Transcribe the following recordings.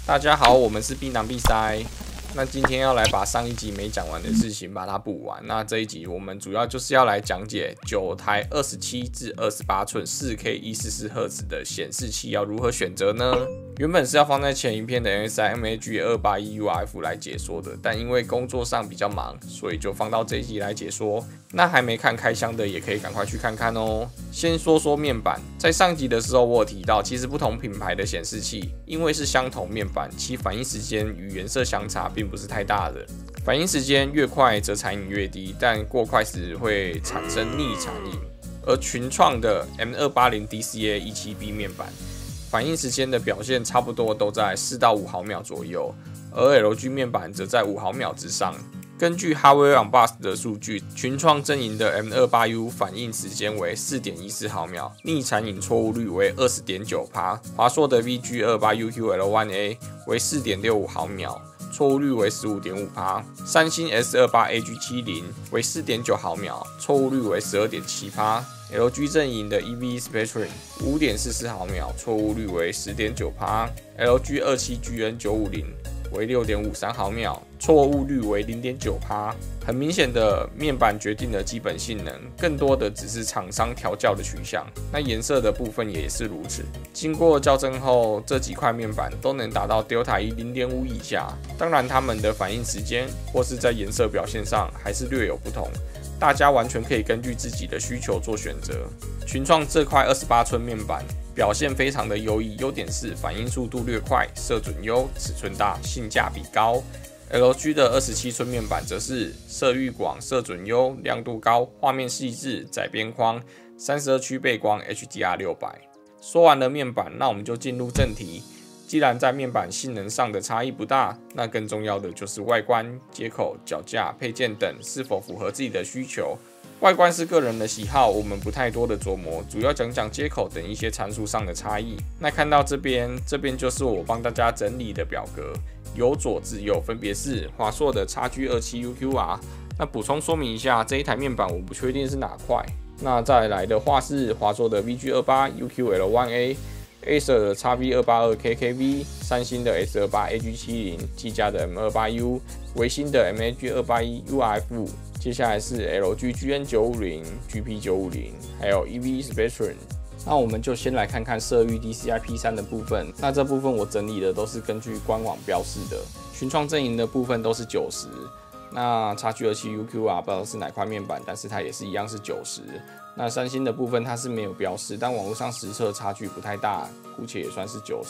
大家好，我们是槟榔必塞。那今天要来把上一集没讲完的事情把它补完。那这一集我们主要就是要来讲解9台27至28寸 4K 144赫兹的显示器要如何选择呢？原本是要放在前一篇的 MSI MAG281 URF 来解说的，但因为工作上比较忙，所以就放到这一集来解说。那还没看开箱的也可以赶快去看看哦。先说说面板，在上集的时候我有提到，其实不同品牌的显示器，因为是相同面板，其反应时间与颜色相差并不是太大的。反应时间越快，则残影越低，但过快时会产生逆残影。而群创的 M280 DCA 17B 面板，反应时间的表现差不多都在4到5毫秒左右，而 LG 面板则在5毫秒之上。根据 Hardware Unboxed 的数据，群创阵营的 M280 反应时间为 4.14 毫秒，逆残影错误率为 20.9%， 华硕的 VG28UQL1A 为 4.65 毫秒，错误率为 15.5%， 三星 S28AG70 为 4.9 毫秒，错误率为 12.7%。LG 阵营的 EVE Spectrum 5.44 毫秒，错误率为 10.9%。LG 27GN950 为 6.53 毫秒，错误率为 0.9%。很明显的，面板决定了基本性能，更多的只是厂商调教的取向。那颜色的部分也是如此。经过校正后，这几块面板都能达到 Delta E 0.5以下。当然，它们的反应时间或是在颜色表现上还是略有不同。大家完全可以根据自己的需求做选择。群创这块28寸面板表现非常的优异，优点是反应速度略快，色准优，尺寸大，性价比高。LG 的27寸面板则是色域广，色准优，亮度高，画面细致，窄边框，32区背光 HDR600。说完了面板，那我们就进入正题。既然在面板性能上的差异不大，那更重要的就是外观、接口、脚架、配件等是否符合自己的需求。外观是个人的喜好，我们不太多的琢磨，主要讲讲接口等一些参数上的差异。那看到这边就是我帮大家整理的表格，由左至右分别是华硕的 XG27UQR。那补充说明一下，这一台面板我不确定是哪块。那再来的话是华硕的 VG28UQL1A。Acer 的 XV282KKV， 三星的 S28AG70， 技嘉的 M281U， 微星的 MAG281URF， 接下来是 LG GN950、GP950， 还有 EVE Spectrum。那我们就先来看看色域 DCI-P3 的部分。那这部分我整理的都是根据官网标示的，群创阵营的部分都是90。那 XG27UQ 不知道是哪块面板，但是它也是一样是90。那三星的部分它是没有标示，但网络上实测差距不太大，姑且也算是90。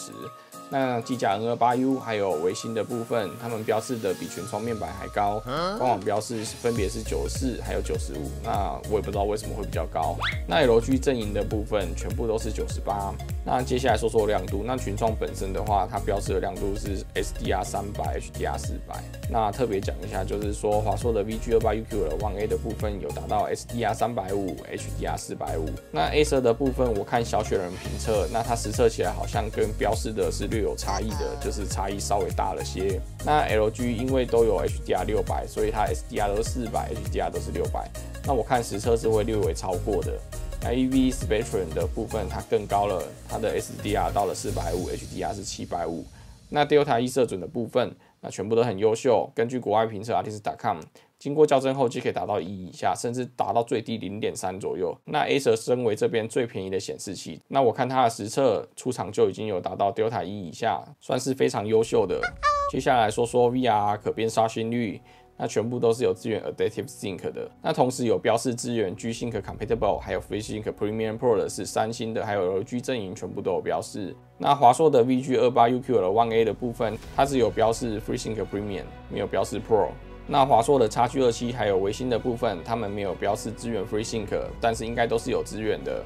那技嘉 N28U 还有微星的部分，他们标示的比群创面板还高，官网标示分别是94还有95。那我也不知道为什么会比较高。那 LG 阵营的部分全部都是98。那接下来说说亮度，那群创本身的话，它标示的亮度是 SDR300、HDR400。那特别讲一下，就是说华硕的 VG28UQL1A 的部分有达到 SDR350、HDR450。那 Acer 的部分，我看小雪人评测，那它实测起来好像跟标示的是略有差异的，就是差异稍微大了些。那 LG 因为都有 HDR600，所以它 SDR 都是400，HDR 都是600。那我看实测是会略微超过的。那 EVE Spectrum 的部分它更高了，它的 SDR 到了450，HDR 是750。那 Delta E 色准的部分，那全部都很优秀。根据国外评测 Artist.com， 经过校正后就可以达到1以下，甚至达到最低 0.3 左右。那 Acer 身为这边最便宜的显示器，那我看它的实测出厂就已经有达到 Delta E 以下，算是非常优秀的。接下来说说 VR 可变刷新率。那全部都是有支援 Adaptive Sync 的，那同时有标示支援 G-Sync Compatible， 还有 FreeSync Premium Pro 的是三星的，还有 LG 阵营全部都有标示。那华硕的 VG28UQL1A 的部分，它只有标示 FreeSync Premium， 没有标示 Pro。那华硕的 XG27还有微星的部分，他们没有标示支援 FreeSync， 但是应该都是有支援的。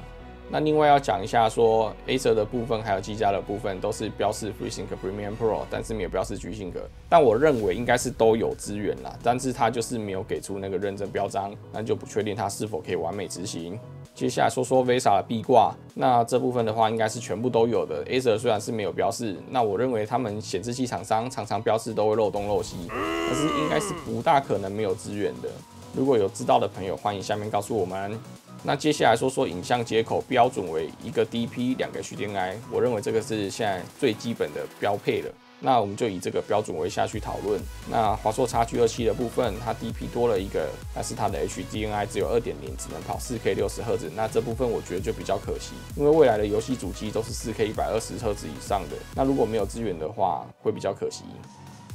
那另外要讲一下说 Acer 的部分还有技嘉的部分都是标示 FreeSync Premium Pro， 但是没有标示 G-Sync， 但我认为应该是都有支援啦，但是它就是没有给出那个认证标章，那就不确定它是否可以完美执行。接下来说说 VESA 的壁挂，那这部分的话应该是全部都有的。Acer 虽然是没有标示，那我认为他们显示器厂商常常标示都会漏东漏西，但是应该是不大可能没有支援的。如果有知道的朋友，欢迎下面告诉我们。那接下来说说影像接口标准为一个 DP 2个 HDMI， 我认为这个是现在最基本的标配了。那我们就以这个标准为下去讨论。那华硕 XG27的部分，它 DP 多了一个，但是它的 HDMI 只有 2.0， 只能跑 4K 60赫兹。那这部分我觉得就比较可惜，因为未来的游戏主机都是 4K 120赫兹以上的，那如果没有支援的话，会比较可惜。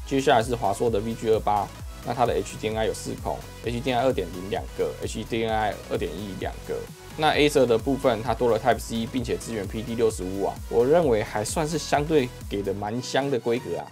接下来是华硕的 VG28， 那它的 HDMI 有4孔 ，HDMI 2.0 2个 ，HDMI 2.1 2个。那 Acer 的部分，它多了 Type C， 并且支援 PD 65瓦，我认为还算是相对给的蛮香的规格啊。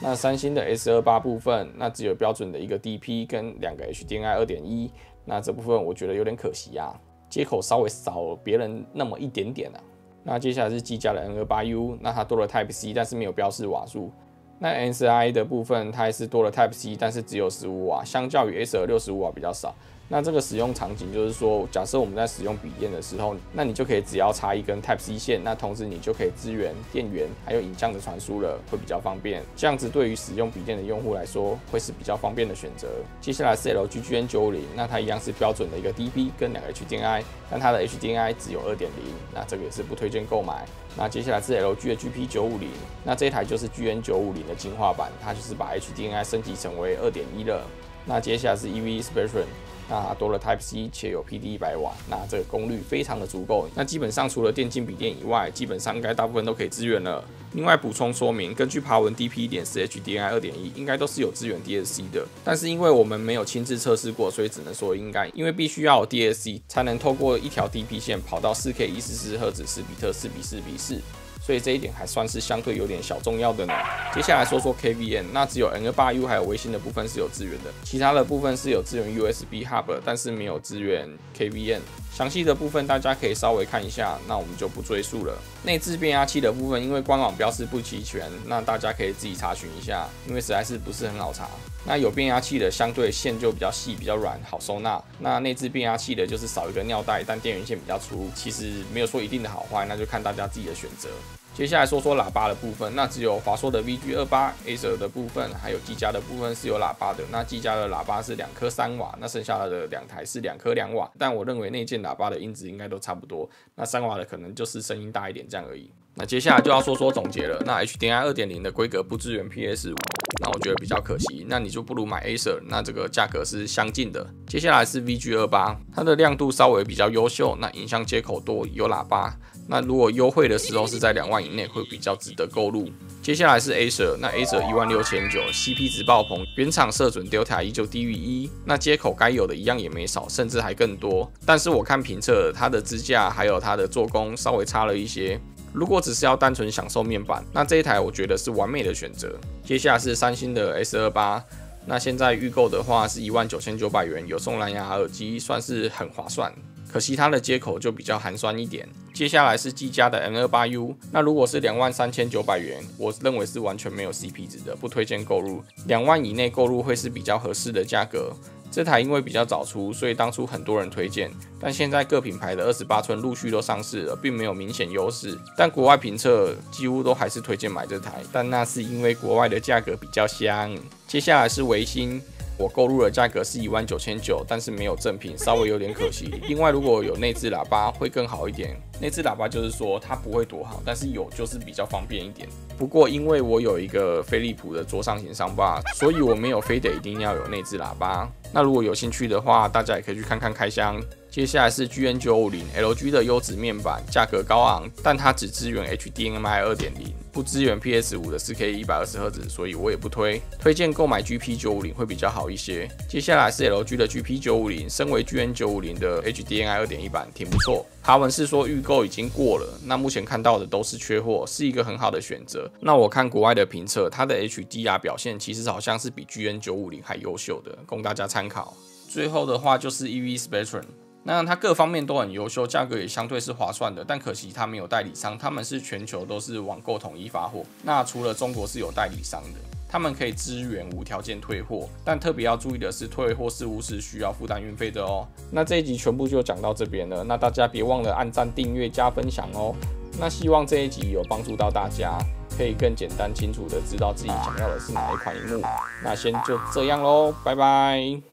那三星的 S28 部分，那只有标准的一个 DP 跟2个 HDMI 2.1， 那这部分我觉得有点可惜啊，接口稍微少别人那么一点点啊。那接下来是技嘉的 N28U， 那它多了 Type C， 但是没有标示瓦数。那 NSI 的部分，它也是多了 Type C， 但是只有15瓦，相较于 Acer 65瓦比较少。那这个使用场景就是说，假设我们在使用笔电的时候，那你就可以只要插一根 Type C 线，那同时你就可以支援电源还有影像的传输了，会比较方便。这样子对于使用笔电的用户来说，会是比较方便的选择。接下来是 LG GN950，那它一样是标准的一个 DP 跟2个 HDMI， 但它的 HDMI 只有 2.0， 那这个也是不推荐购买。那接下来是 LG 的 GP950， 那这一台就是 GN950 的进化版，它就是把 HDMI 升级成为 2.1 了。那接下来是 EVE Spectrum， 那多了 Type C 且有 PD 100瓦，那这个功率非常的足够。那基本上除了电竞笔电以外，基本上应该大部分都可以支援了。另外补充说明，根据爬文 DP 1.4 HDMI 2.1应该都是有支援 DSC 的，但是因为我们没有亲自测试过，所以只能说应该，因为必须要有 DSC 才能透过一条 DP 线跑到 4K 144赫兹10比特4比4比4。所以这一点还算是相对有点小重要的呢。接下来说说 KVM， 那只有 N28U 还有微星的部分是有支援的，其他的部分是有支援 USB Hub， 但是没有支援 KVM。详细的部分大家可以稍微看一下，那我们就不赘述了。内置变压器的部分，因为官网标示不齐全，那大家可以自己查询一下，因为实在是不是很好查。那有变压器的相对线就比较细、比较软，好收纳。那内置变压器的就是少一个尿袋，但电源线比较粗，其实没有说一定的好坏，那就看大家自己的选择。接下来说说喇叭的部分，那只有华硕的 VG28、Acer 的部分，还有技嘉的部分是有喇叭的。那技嘉的喇叭是2颗3瓦，那剩下的2台是2颗2瓦。但我认为内建喇叭的音质应该都差不多，那3瓦的可能就是声音大一点这样而已。那接下来就要说说总结了。那 HDMI 2.0 的规格不支援 PS5， 那我觉得比较可惜。那你就不如买 Acer， 那这个价格是相近的。接下来是 VG28， 它的亮度稍微比较优秀，那影像接口多，有喇叭。那如果优惠的时候是在2万以内，会比较值得购入。接下来是 Acer， 那 Acer 16900 CP 值爆棚，原厂射准 Delta 依旧低于1，那接口该有的一样也没少，甚至还更多。但是我看评测，它的支架还有它的做工稍微差了一些。如果只是要单纯享受面板，那这一台我觉得是完美的选择。接下来是三星的 S28， 那现在预购的话是19900元，有送蓝牙耳机，算是很划算。可惜它的接口就比较寒酸一点。接下来是技嘉的 N28U， 那如果是23900元，我认为是完全没有 CP 值的，不推荐购入。2万以内购入会是比较合适的价格。这台因为比较早出，所以当初很多人推荐，但现在各品牌的28寸陆续都上市了，并没有明显优势。但国外评测几乎都还是推荐买这台，但那是因为国外的价格比较香。接下来是微星。我购入的价格是19900，但是没有正品，稍微有点可惜。另外，如果有内置喇叭会更好一点。内置喇叭就是说它不会多好，但是有就是比较方便一点。不过因为我有一个飞利浦的桌上型商霸，所以我没有非得一定要有内置喇叭。那如果有兴趣的话，大家也可以去看看开箱。接下来是 GN950 LG 的优质面板，价格高昂，但它只支援 HDMI 2.0， 不支援 PS5 的 4K 120赫兹，所以我也不推荐购买 GP950 会比较好一些。接下来是 LG 的 GP950， 身为 GN950 的 HDMI 2.1 版，挺不错。爬文是说预购已经过了，那目前看到的都是缺货，是一个很好的选择。那我看国外的评测，它的 HDR 表现其实好像是比 GN950 还优秀的，供大家参考。最后的话就是 EVE Spectrum。那它各方面都很优秀，价格也相对是划算的，但可惜它没有代理商，他们是全球都是网购统一发货。那除了中国是有代理商的，他们可以支援无条件退货，但特别要注意的是，退货事务是需要负担运费的哦。那这一集全部就讲到这边了，那大家别忘了按赞、订阅、加分享哦。那希望这一集有帮助到大家，可以更简单清楚的知道自己想要的是哪一款萤幕。那先就这样咯，拜拜。